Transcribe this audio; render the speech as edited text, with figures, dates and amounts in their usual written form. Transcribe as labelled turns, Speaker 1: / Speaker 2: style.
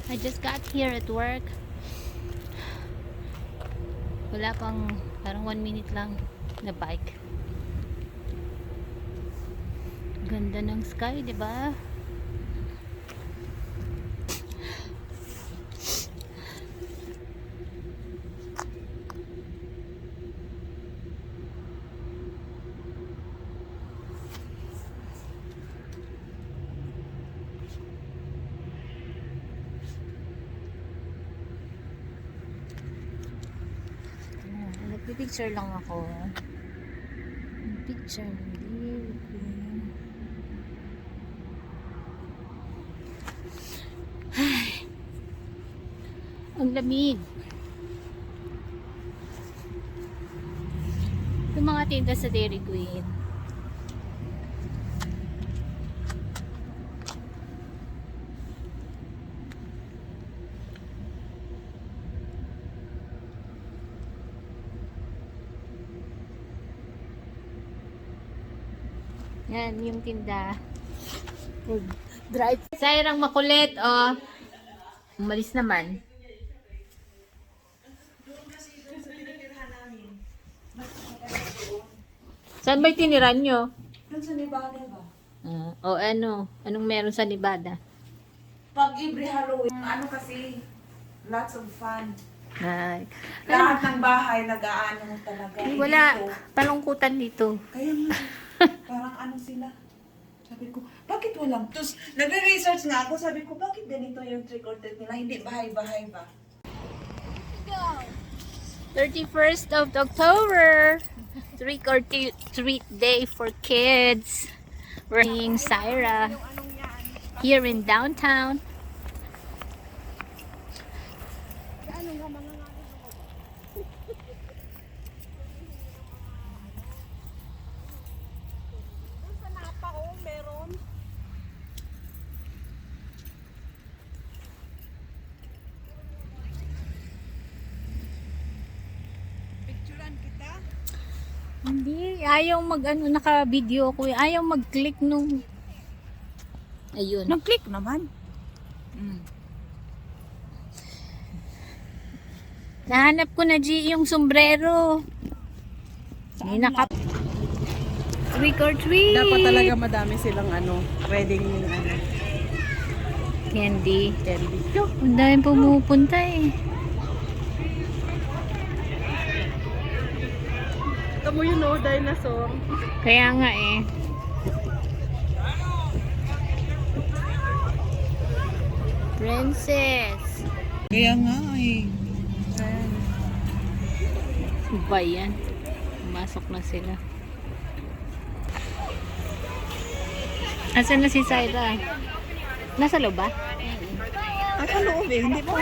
Speaker 1: I just got here at work. Wala pang, parang 1 minute lang na bike. Ganda ng sky, di ba? Nagpipicture lang ako. Picture ng Dairy Queen. Ay, ang lamig. Yung mga tinda sa Dairy Queen. Yan, yung tinda. Drive. Sayrang makulit, oh. Umalis naman. Saan ba tiniran nyo?
Speaker 2: Doon sa Nevada ba?
Speaker 1: O ano? Anong meron sa Nevada?
Speaker 2: Pag every Halloween, ano kasi, lots of fun.
Speaker 1: Ay.
Speaker 2: Lahat ng bahay nag-aano talaga.
Speaker 1: Wala.
Speaker 2: Dito.
Speaker 1: Palungkutan dito.
Speaker 2: Kaya nga, parang ano sila. Sabi ko, bakit walang? Tapos, nagre-research nga ako, sabi ko, bakit ganito yung trick or treat nila? Hindi bahay-bahay ba?
Speaker 1: 31st of October. Trick or treat day for kids. We're in Syra. Here in downtown. Hindi, ayaw mag-ano, naka-video ko. Ayaw mag-click nung... Ayun.
Speaker 2: Nag-click naman.
Speaker 1: Nahanap ko na, G, yung sombrero. May naka... Trick or treat.
Speaker 2: Dapat talaga madami silang wedding
Speaker 1: Candy.
Speaker 2: candy.
Speaker 1: Ang daming pumupunta eh.
Speaker 2: Tamo yun dinosaur.
Speaker 1: Kaya nga eh. Princess.
Speaker 2: Kaya nga eh.
Speaker 1: Iba yan. Pumasok na sila. Asan na si Syra? Nasa loob ba?
Speaker 2: At sa loob eh, hindi pa.